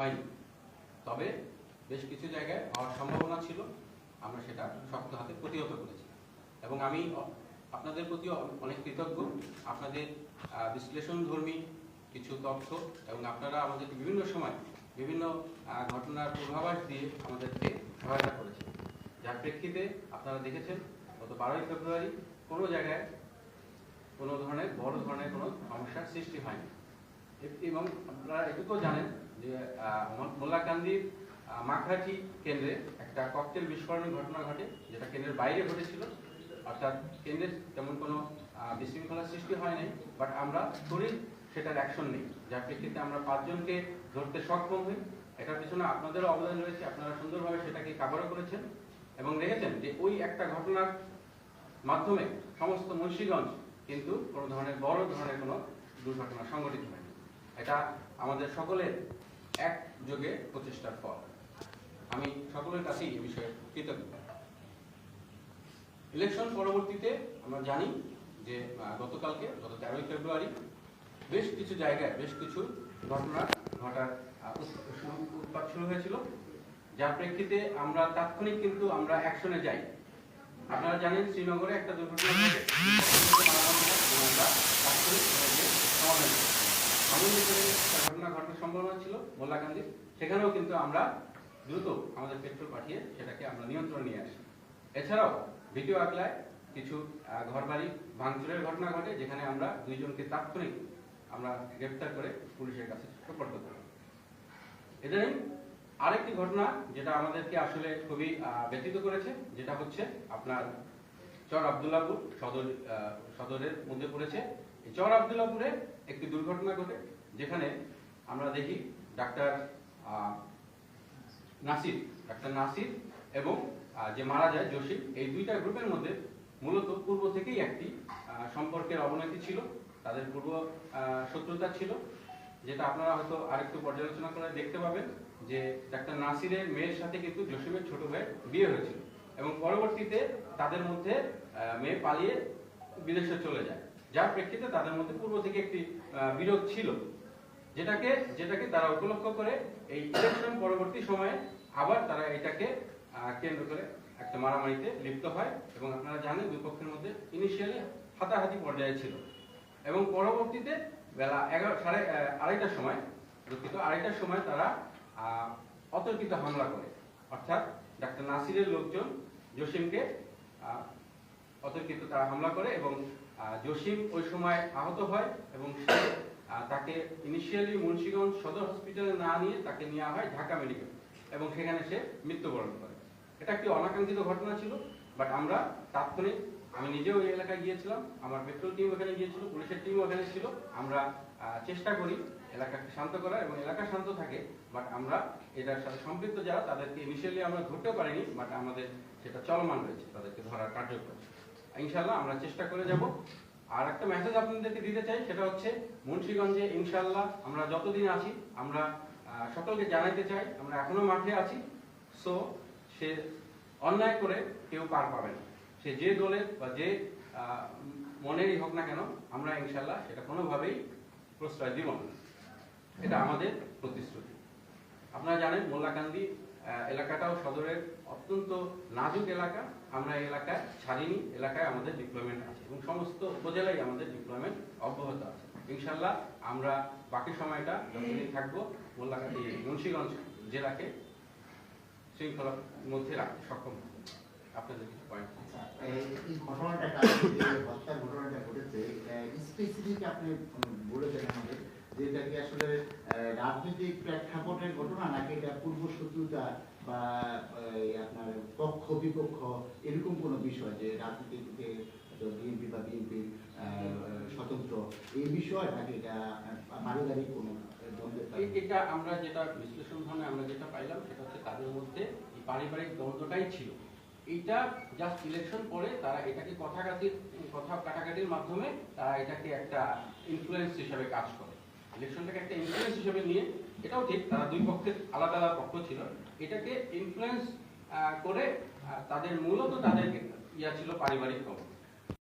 হয়নি, তবে বেশ কিছু জায়গায় হওয়ার সম্ভাবনা ছিল। আমরা সেটা শক্ত হাতে প্রতিহত করেছি এবং আমি আপনাদের প্রতি অনেক কৃতজ্ঞ। আপনাদের বিশ্লেষণধর্মী কিছু তথ্য এবং আপনারা আমাদেরকে বিভিন্ন সময় বিভিন্ন ঘটনার পূর্বাভাস দিয়ে আমাদেরকে সহায়তা করেছেন, যার প্রেক্ষিতে আপনারা দেখেছেন গত 12ই ফেব্রুয়ারি কোনো জায়গায় কোনো ধরনের বড় ধরনের কোনো সমস্যার সৃষ্টি হয়নি। এবং আপনারা এটুকুও জানেন যে মোল্লাকান্দির মাখাটি কেন্দ্রে একটা ককটেল বিস্ফোরণের ঘটনা ঘটে, যেটা কেন্দ্রের বাইরে ঘটেছিল। অর্থাৎ কেন্দ্রে তেমন কোনো বিশৃঙ্খলার সৃষ্টি হয় নাই, বাট আমরা তড়িৎ সেটার অ্যাকশন নেই, যার প্রেক্ষিতে আমরা 5 জনকে ধরতে সক্ষম হই। এটার পিছনে আপনাদেরও অবদান রয়েছে, আপনারা সুন্দরভাবে সেটাকে কাভারও করেছেন এবং দেখেছেন যে ওই একটা ঘটনার মাধ্যমে সমস্ত মুন্সিগঞ্জ কিন্তু কোনো ধরনের বড় ধরনের কোনো দুর্ঘটনা সংঘটিত হয়নি। এটা আমাদের সকলের একযোগে প্রচেষ্টার ফল। আমি সকলের কাছেই এই বিষয়ে কৃতজ্ঞ। ইলেকশন পরবর্তীতে আমরা জানি যে গত 13ই ফেব্রুয়ারি বেশ কিছু জায়গায় বেশ কিছু ঘটনা ঘটার উৎপাত শুরু হয়েছিল, যার প্রেক্ষিতে আমরা তাৎক্ষণিক কিন্তু আমরা অ্যাকশনে যাই। আপনারা জানেন শ্রীনগরে একটা দুর্ঘটনা ঘটে, ঘটনা ঘটার সম্ভাবনা ছিল মোল্লাকান্দির, সেখানেও কিন্তু আমরা দ্রুত আমাদের পেট্রোল পাঠিয়ে সেটাকে আমরা নিয়ন্ত্রণ নিয়ে আসি। এছাড়াও ভিডিও আগলায় কিছু ঘরবাড়ি ভাঙচুরের ঘটনা ঘটে, যেখানে আমরা 2 জনকে তাৎক্ষণিক আমরা গ্রেফতার করে পুলিশের কাছে সোপর্দ করি। এদের আরেকটি ঘটনা যেটা আমাদেরকে আসলে খুবই ব্যথিত করেছে, যেটা হচ্ছে আপনার চর আব্দুল্লাহপুর সদরের মধ্যে পড়েছে। এই চর আব্দুল্লাহপুরে একটি দুর্ঘটনা ঘটে, যেখানে আমরা দেখি ডাক্তার নাসির এবং যে মারা যায় জসিম, এই 2টা গ্রুপের মধ্যে মূলত পূর্ব থেকেই একটি সম্পর্কের অবনতি ছিল, তাদের পূর্ব শত্রুতা ছিল, যেটা আপনারা হয়তো আরেকটু পর্যালোচনা করে দেখতে পাবেন যে ডাক্তার নাসিরের মেয়ের সাথে কিন্তু জসিমের ছোট ভাইয়ের বিয়ে হয়েছিল এবং পরবর্তীতে তাদের মধ্যে মেয়ে পালিয়ে বিদেশে চলে যায়, যার প্রেক্ষিতে তাদের মধ্যে পূর্ব থেকে একটি বিরোধ ছিল, যেটাকে তারা উপলক্ষ করে এই ইলেকশন পরবর্তী সময়ে আবার তারা এটাকে কেন্দ্র করে একটা মারামারিতে লিপ্ত হয় এবং আপনারা জানেন 2 পক্ষের মধ্যে ইনিশিয়ালি হাতাহাতি পর্যায়ে ছিল এবং পরবর্তীতে বেলা 2:30টার সময় তারা অতর্কিত হামলা করে। অর্থাৎ ডাক্তার নাসিরের লোকজন জসিমকে অতর্কিত তারা হামলা করে এবং জসিম ওই সময় আহত হয় এবং তাকে ইনিশিয়ালি মুন্সিগঞ্জ সদর হসপিটালে না নিয়ে তাকে নেওয়া হয় ঢাকা মেডিকেল এবং সেখানে সে মৃত্যুবরণ করে। এটা একটি অনাকাঙ্ক্ষিত ঘটনা ছিল, বাট আমরা তাৎক্ষণিক, আমি নিজেও এই এলাকায় গিয়েছিলাম, আমার পেট্রোল টিম ওখানে গিয়েছিল, পুলিশের টিমও ওখানে ছিল। আমরা চেষ্টা করি এলাকাকে শান্ত করার এবং এলাকা শান্ত থাকে, বাট আমরা এটার সাথে সম্পৃক্ত যারা তাদেরকে ইনিশিয়ালি আমরা ধরতেও পারিনি, বাট আমাদের সেটা চলমান রয়েছে, তাদেরকে ধরার কার্যক্রম। ইনশাল্লাহ আমরা চেষ্টা করে যাব। আর একটা মেসেজ আপনাদেরকে দিতে চাই, সেটা হচ্ছে মুন্সিগঞ্জে ইনশাল্লাহ আমরা যতদিন আছি আমরা সকলকে জানাইতে চাই আমরা এখনো মাঠে আছি। সো সে অন্যায় করে কেউ পার পাবে না, সে যে দলের বা যে মনেরই হোক না কেন, আমরা ইনশাল্লাহ সেটা কোনোভাবেই প্রশ্রয় দিব না। এটা আমাদের প্রতিশ্রুতি। আপনারা জানেন মোল্লাকান্দি এলাকাটাও সদরের অত্যন্ত নাজুক এলাকা। আমরা এই এলাকায় ছাড়িনি, এলাকায় আমাদের ডিপ্লয়মেন্ট আছে এবং সমস্ত উপজেলায় আমাদের ডিপ্লয়মেন্ট অব্যাহত আছে। ইনশাল্লাহ আমরা বাকি সময়টা যতদিন থাকবো মোল্লাকান্দি মুন্সিগঞ্জ জেলাকে শৃঙ্খলার মধ্যে রাখতে সক্ষম হবে। আপনাদের কিছু পয়েন্ট? এই ঘটনাটা হত্যার ঘটনাটা ঘটেছে স্পেসিফিক আপনি বলেছেন আমাদের যে এটা কি আসলে রাজনৈতিক প্রেক্ষাপটের ঘটনা নাকি এটা পূর্ব শত্রুতা বা আপনার পক্ষ বিপক্ষ এরকম কোনো বিষয় যে রাজনীতিতে বিএনপি বা বিএনপি স্বতন্ত্র এই বিষয় নাকি এটা পারিবারিক কোনো দ্বন্দ্ব? এটা আমরা যেটা বিশ্লেষণ ধরনের আমরা যেটা পাইলাম সেটা হচ্ছে তাদের মধ্যে এই পারিবারিক দ্বন্দ্বটাই ছিল। এইটা জাস্ট ইলেকশন পরে তারা এটাকে কথা কাটাকাটির মাধ্যমে তারা এটাকে একটা ইনফ্লুয়েন্স হিসাবে কাজ করে, ইলেকশনটাকে একটা ইনফ্লুয়েন্স হিসেবে নিয়ে। এটাও ঠিক, তারা 2 পক্ষের আলাদা আলাদা পক্ষ ছিল, এটাকে ইনফ্লুয়েন্স করে তাদের মূলত তাদের ছিল পারিবারিক ক্ষমতা।